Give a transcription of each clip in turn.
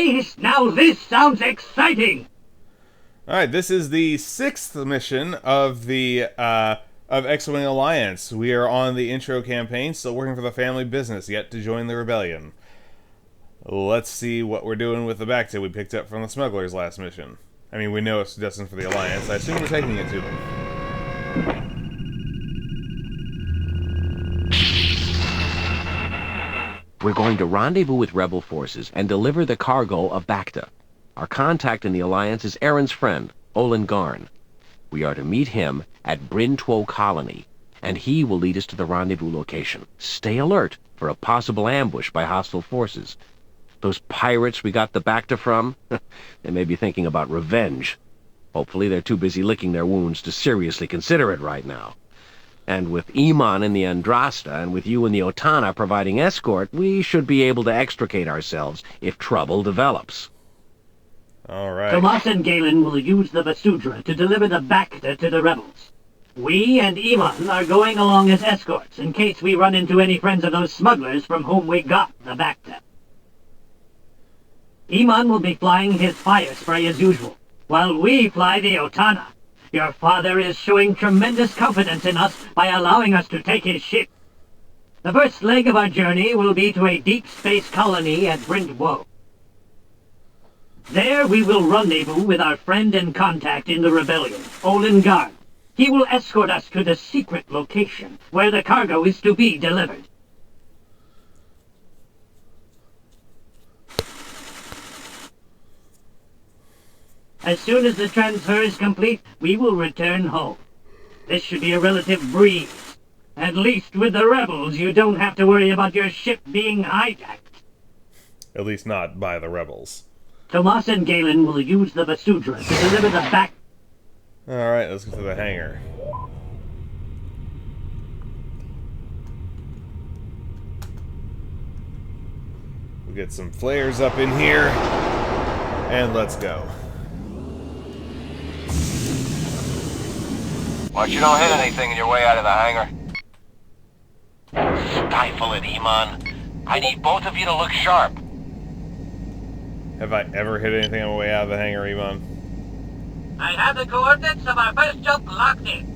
Ace, now this sounds exciting! Alright, this is the 6th mission of the, of X-Wing Alliance. We are on the intro campaign, still working for the family business, yet to join the rebellion. Let's see what we're doing with the bacta we picked up from the smugglers last mission. I mean, we know it's destined for the Alliance. I assume we're taking it to them. We're going to rendezvous with rebel forces and deliver the cargo of bacta. Our contact in the Alliance is Aaron's friend, Olin Garn. We are to meet him at Brintwo Colony, and he will lead us to the rendezvous location. Stay alert for a possible ambush by hostile forces. Those pirates we got the bacta from, they may be thinking about revenge. Hopefully they're too busy licking their wounds to seriously consider it right now. And with Iman in the Andrasta, and with you and the Otana providing escort, we should be able to extricate ourselves if trouble develops. All right. Tomas and Galen will use the Basudra to deliver the bacta to the rebels. We and Iman are going along as escorts in case we run into any friends of those smugglers from whom we got the bacta. Iman will be flying his fire spray as usual, while we fly the Otana. Your father is showing tremendous confidence in us by allowing us to take his ship. The first leg of our journey will be to a deep space colony at Brintwo. There we will rendezvous with our friend and contact in the rebellion, Olin Garn. He will escort us to the secret location where the cargo is to be delivered. As soon as the transfer is complete, we will return home. This should be a relative breeze. At least with the rebels, you don't have to worry about your ship being hijacked. At least not by the rebels. Tomas and Galen will use the Basudra to deliver the back... Alright, let's go to the hangar. We'll get some flares up in here, and let's go. Watch you don't hit anything on your way out of the hangar. Stifle it, Iman. I need both of you to look sharp. Have I ever hit anything on my way out of the hangar, Iman? I have the coordinates of our first jump locked in.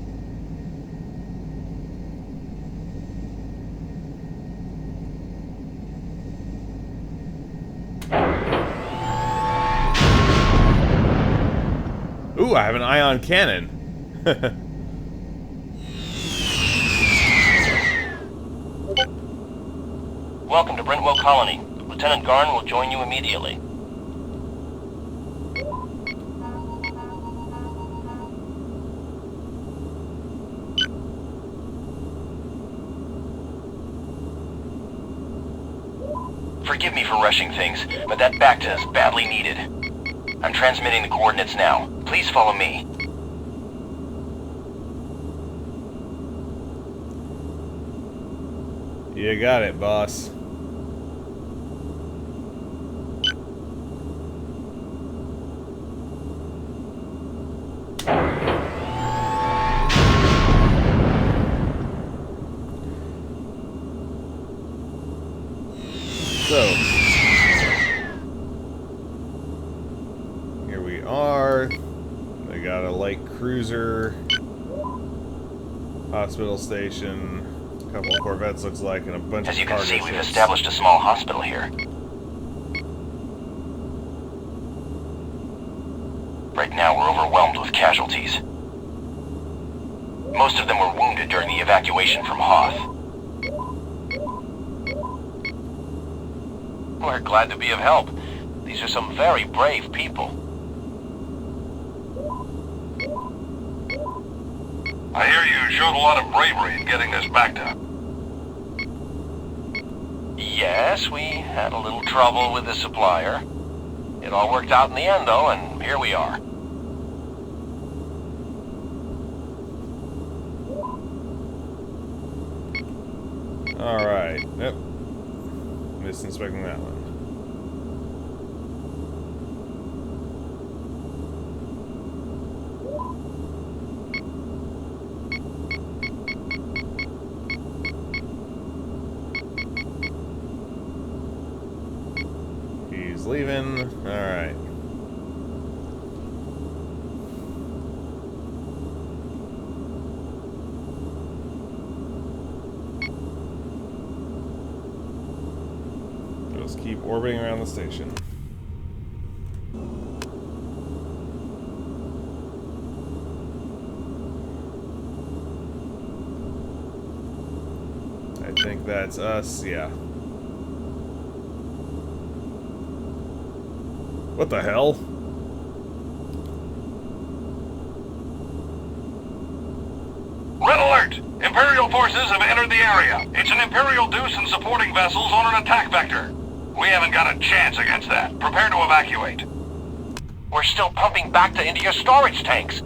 Ooh, I have an ion cannon. Welcome to Brintwo Colony. Lieutenant Garn will join you immediately. Forgive me for rushing things, but that bacta is badly needed. I'm transmitting the coordinates now. Please follow me. You got it, boss. So, here we are. They got a light cruiser, hospital station, a couple of corvettes looks like, and a bunch of cargo ships. As you can see, we've established a small hospital here. Right now, we're overwhelmed with casualties. Most of them were wounded during the evacuation from Hoth. We're glad to be of help. These are some very brave people. I hear you showed a lot of bravery in getting this bacta. Yes, we had a little trouble with the supplier. It all worked out in the end, though, and here we are. Alright. Yep. Misinspecting that one. Everybody's leaving. Alright. Just keep orbiting around the station. I think that's us, yeah. What the hell? Red alert! Imperial forces have entered the area. It's an Imperial Deuce and supporting vessels on an attack vector. We haven't got a chance against that. Prepare to evacuate. We're still pumping bacta into your storage tanks.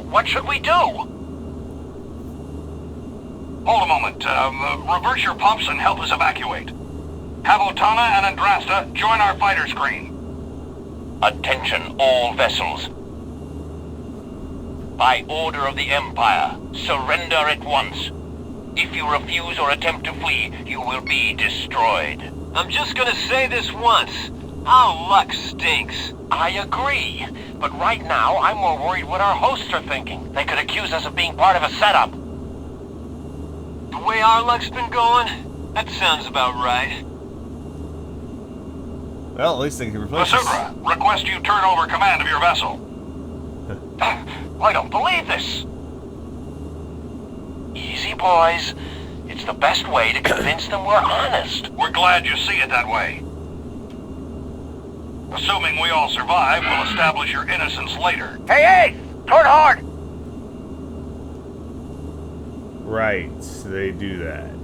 What should we do? Hold a moment. Reverse your pumps and help us evacuate. Have Otana and Andrasta join our fighter screen. Attention, all vessels. By order of the Empire, surrender at once. If you refuse or attempt to flee, you will be destroyed. I'm just gonna say this once. Our luck stinks. I agree. But right now, I'm more worried what our hosts are thinking. They could accuse us of being part of a setup. The way our luck's been going, that sounds about right. Well, at least they can replace us. Basura, request you turn over command of your vessel. I don't believe this. Easy, boys. It's the best way to convince them we're honest. We're glad you see it that way. Assuming we all survive, we'll establish your innocence later. Hey! Turn hard! Right, they do that.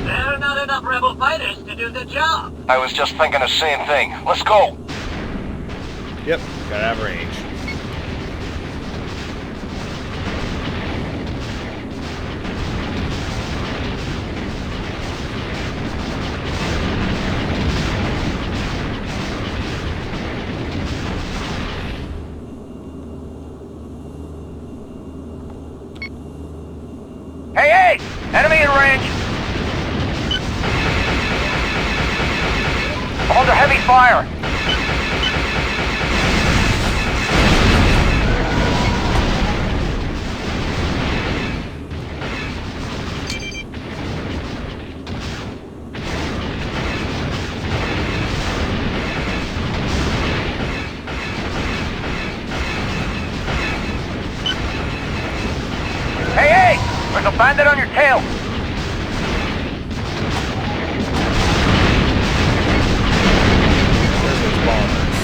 There are not enough rebel fighters to do the job. I was just thinking the same thing. Let's go. Yep, gotta have range. Hey! Enemy in range! I'm under heavy fire! Hey! There's a bandit on your tail! Where's those bombers?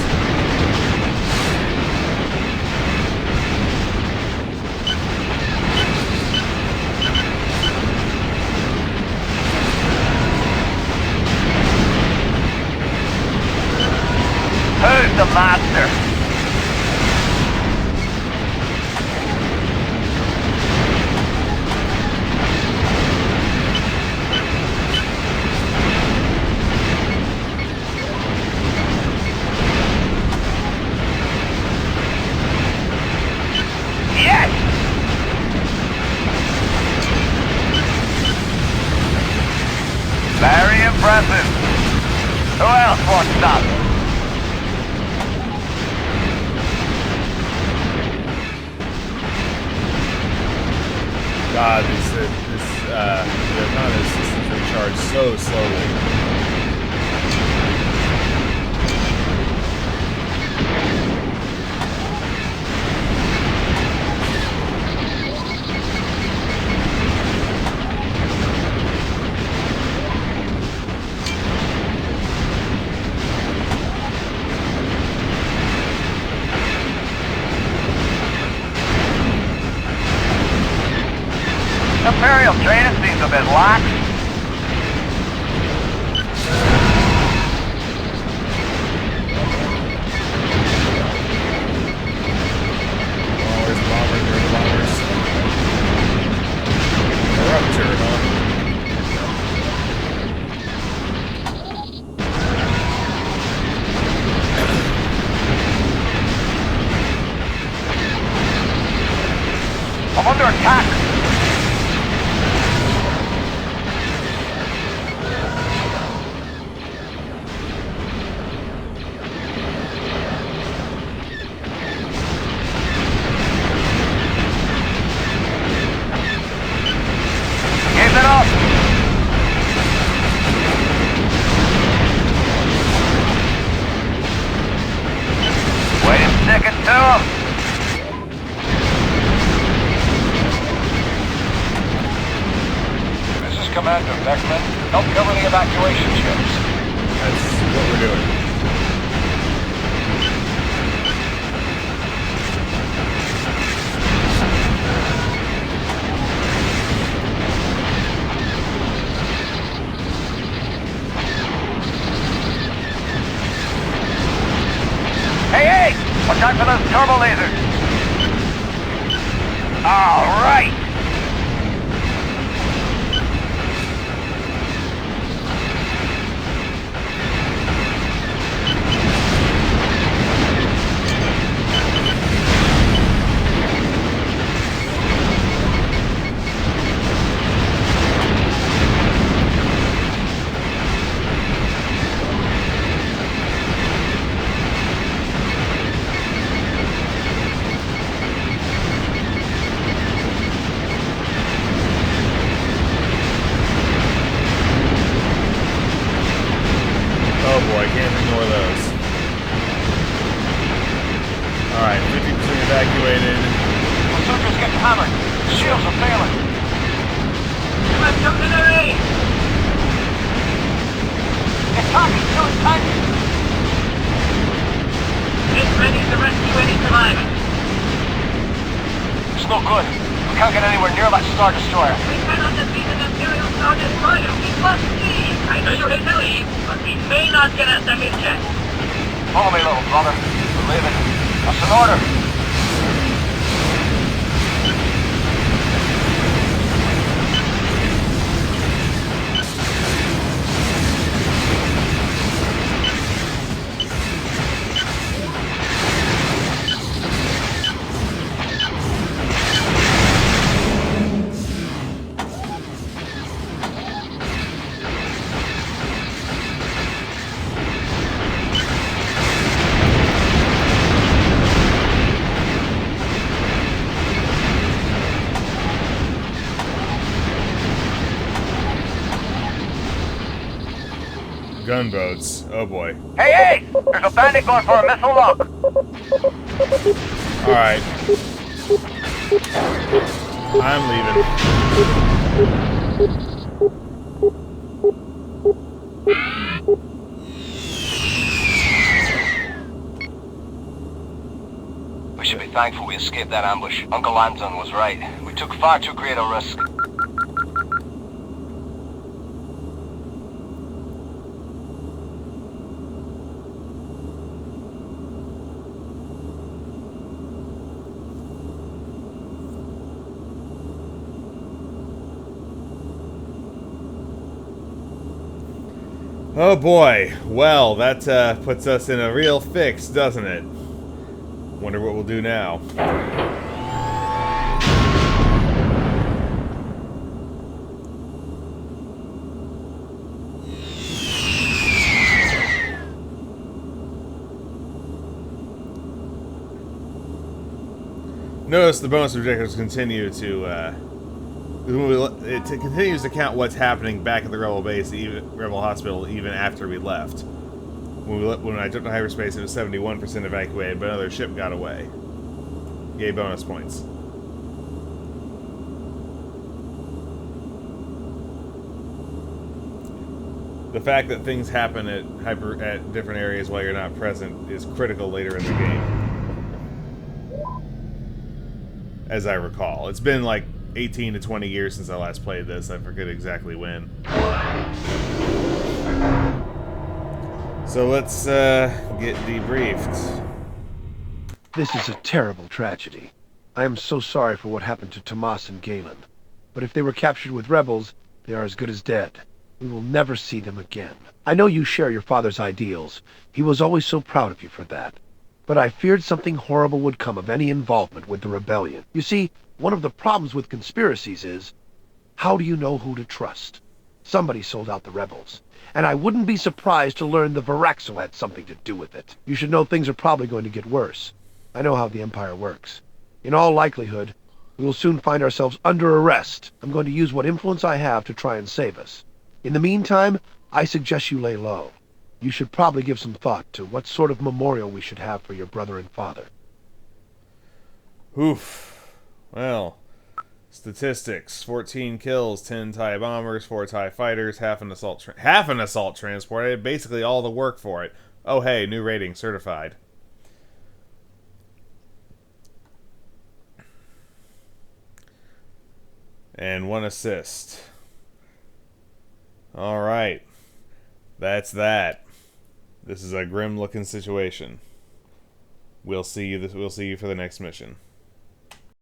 Who's the master? Yes! Very impressive. Who else wants stuff? God, the Otana systems recharge so slowly. Imperial training seems a bit lax. Bombers, bombers, where are the bombers? They're up to it, huh? under attack! Give it up! Wait a second to him! Commander Beckman, help cover the evacuation ships. That's what we're doing. Hey! Watch out for those turbo lasers! All right! Oh boy, I can't ignore those. Alright, 50% evacuated. Bazooka's getting hammered. Shields are failing. Let's come to the aid! Attack is still intact. Get ready to rescue any survivors. It's no good. We can't get anywhere near that Star Destroyer. We cannot defeat an Imperial Star Destroyer. We must leave. I know you hate to leave, but we may not get a second chance. Follow me, little brother. We're leaving. That's an order. Gunboats. Oh boy. Hey! There's a bandit going for a missile lock. Alright. I'm leaving. We should be thankful we escaped that ambush. Uncle Anton was right. We took far too great a risk. Oh boy. Well, that puts us in a real fix, doesn't it? Wonder what we'll do now. Notice the bonus objectives continue to, it continues to count what's happening back at the Rebel base, even Rebel Hospital, even after we left. When I took to hyperspace, it was 71% evacuated, but another ship got away. Yay, bonus points. The fact that things happen at different areas while you're not present is critical later in the game. As I recall. It's been like 18 to 20 years since I last played this. I forget exactly when. So let's get debriefed. This is a terrible tragedy. I am so sorry for what happened to Tomas and Galen. But if they were captured with rebels, they are as good as dead. We will never see them again. I know you share your father's ideals. He was always so proud of you for that. But I feared something horrible would come of any involvement with the rebellion. You see, One of the problems with conspiracies is, how do you know who to trust? Somebody sold out the rebels, and I wouldn't be surprised to learn the Varaxo had something to do with it. You should know things are probably going to get worse. I know how the Empire works. In all likelihood, we will soon find ourselves under arrest. I'm going to use what influence I have to try and save us. In the meantime, I suggest you lay low. You should probably give some thought to what sort of memorial we should have for your brother and father. Oof. Well, statistics: 14 kills, 10 TIE bombers, 4 TIE fighters, half an assault transport. I did basically all the work for it. Oh hey, new rating, certified. And 1 assist. All right, that's that. This is a grim-looking situation. We'll see you. We'll see you for the next mission.